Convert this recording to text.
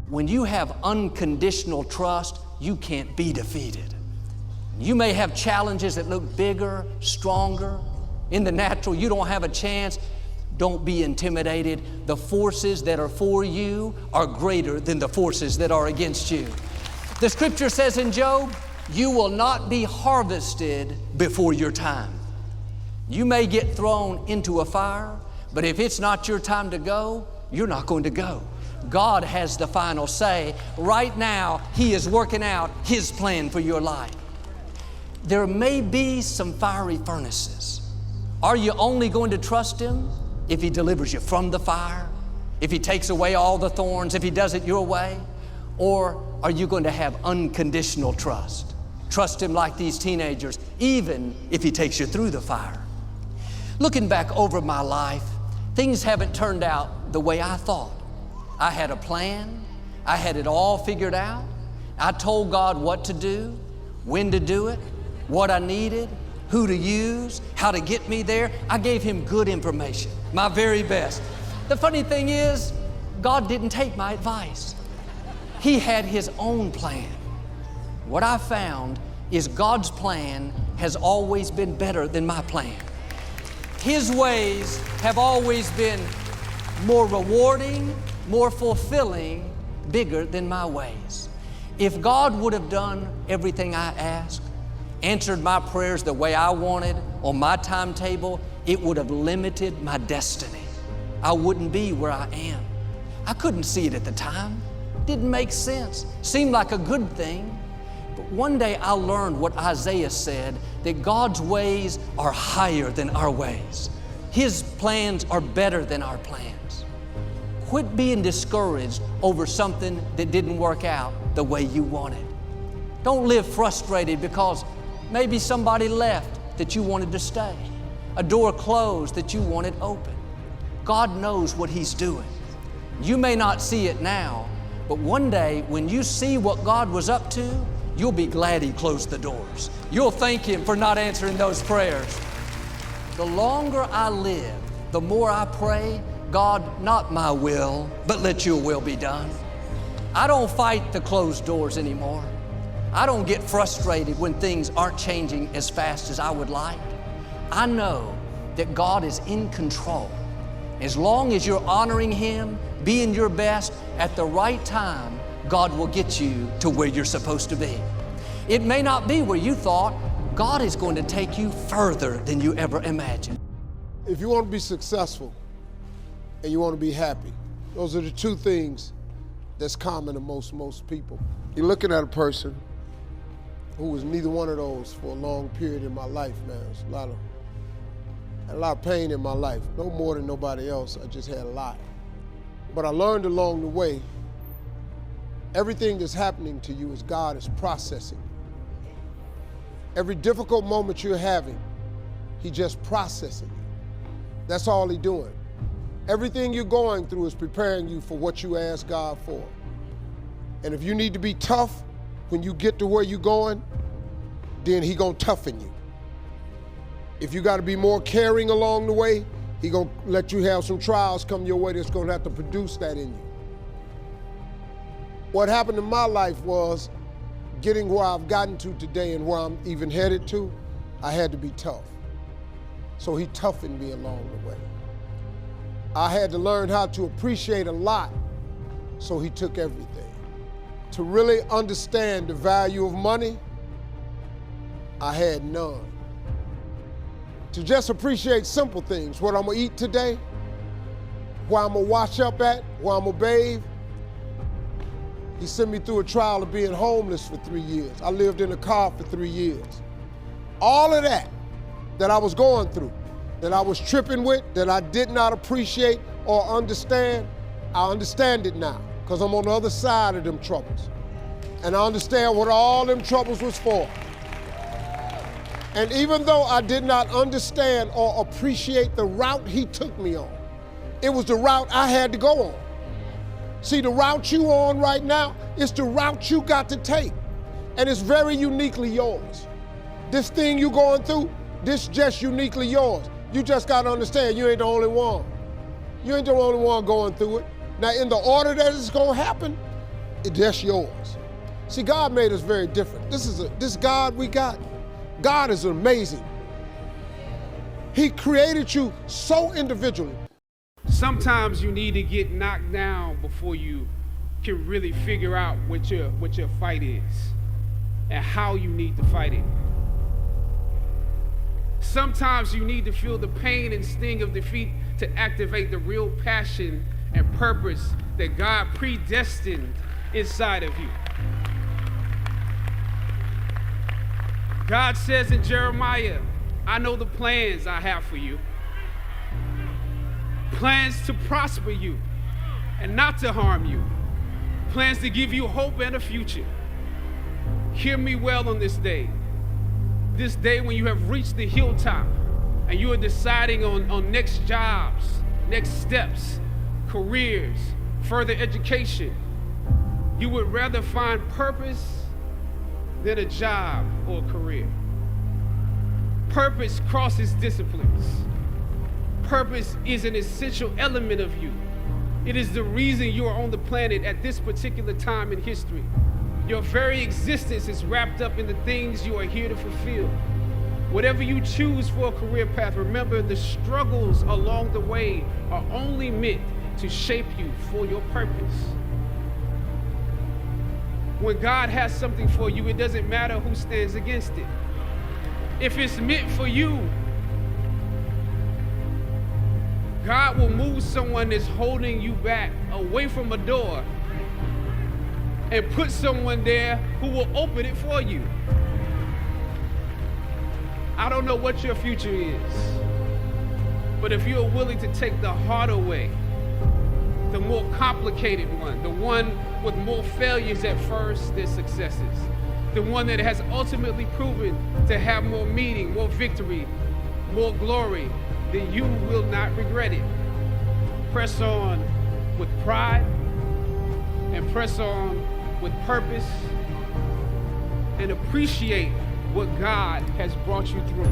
When you have unconditional trust, you can't be defeated. You may have challenges that look bigger, stronger. In the natural, you don't have a chance. Don't be intimidated. The forces that are for you are greater than the forces that are against you. The scripture says in Job, you will not be harvested before your time. You may get thrown into a fire, but if it's not your time to go, you're not going to go. God has the final say. Right now, He is working out His plan for your life. There may be some fiery furnaces. Are you only going to trust Him if He delivers you from the fire? If He takes away all the thorns? If He does it your way? Or are you going to have unconditional trust? Trust Him like these teenagers, even if He takes you through the fire. Looking back over my life, things haven't turned out the way I thought. I had a plan. I had it all figured out. I told God what to do, when to do it, what I needed, who to use, how to get me there. I gave Him good information, my very best. The funny thing is, God didn't take my advice. He had His own plan. What I found is God's plan has always been better than my plan. His ways have always been more rewarding, more fulfilling, bigger than my ways. If God would have done everything I asked, answered my prayers the way I wanted, on my timetable, it would have limited my destiny. I wouldn't be where I am. I couldn't see it at the time. Didn't make sense. Seemed like a good thing. But one day I learned what Isaiah said, that God's ways are higher than our ways. His plans are better than our plans. Quit being discouraged over something that didn't work out the way you wanted. Don't live frustrated because maybe somebody left that you wanted to stay, a door closed that you wanted open. God knows what He's doing. You may not see it now, but one day when you see what God was up to, you'll be glad He closed the doors. You'll thank Him for not answering those prayers. The longer I live, the more I pray, God, not my will, but let your will be done. I don't fight the closed doors anymore. I don't get frustrated when things aren't changing as fast as I would like. I know that God is in control. As long as you're honoring Him, being your best, at the right time, God will get you to where you're supposed to be. It may not be where you thought. God is going to take you further than you ever imagined. If you want to be successful and you want to be happy, those are the two things that's common to most people. You're looking at a person who was neither one of those for a long period in my life, man. There's a lot of pain in my life, no more than nobody else. I just had a lot. But I learned along the way, everything that's happening to you is God is processing. Every difficult moment you're having, He just processing it. That's all He's doing. Everything you're going through is preparing you for what you ask God for. And if you need to be tough when you get to where you're going, then He gonna toughen you. If you gotta be more caring along the way, He gonna let you have some trials come your way that's gonna have to produce that in you. What happened in my life was getting where I've gotten to today and where I'm even headed to, I had to be tough. So He toughened me along the way. I had to learn how to appreciate a lot, so He took everything. To really understand the value of money, I had none. To just appreciate simple things, what I'm gonna eat today, where I'm gonna wash up at, where I'm gonna bathe. He sent me through a trial of being homeless for 3 years. I lived in a car for 3 years. All of that I was going through, that I was tripping with, that I did not appreciate or understand, I understand it now, because I'm on the other side of them troubles. And I understand what all them troubles was for. And even though I did not understand or appreciate the route He took me on, it was the route I had to go on. See, the route you on right now is the route you got to take. And it's very uniquely yours. This thing you going through, this just uniquely yours. You just got to understand you ain't the only one. You ain't the only one going through it. Now, in the order that it's going to happen, that's yours. See, God made us very different. This God we got, God is amazing. He created you so individually. Sometimes you need to get knocked down before you can really figure out what your fight is and how you need to fight it. Sometimes you need to feel the pain and sting of defeat to activate the real passion and purpose that God predestined inside of you. God says in Jeremiah, I know the plans I have for you. Plans to prosper you and not to harm you. Plans to give you hope and a future. Hear me well on this day. This day when you have reached the hilltop and you are deciding on next jobs, next steps, careers, further education. You would rather find purpose than a job or a career. Purpose crosses disciplines. Purpose is an essential element of you. It is the reason you are on the planet at this particular time in history. Your very existence is wrapped up in the things you are here to fulfill. Whatever you choose for a career path, remember the struggles along the way are only meant to shape you for your purpose. When God has something for you, it doesn't matter who stands against it. If it's meant for you, God will move someone that's holding you back away from a door and put someone there who will open it for you. I don't know what your future is, but if you're willing to take the harder way, the more complicated one, the one with more failures at first than successes, the one that has ultimately proven to have more meaning, more victory, more glory, then you will not regret it. Press on with pride and press on with purpose and appreciate what God has brought you through.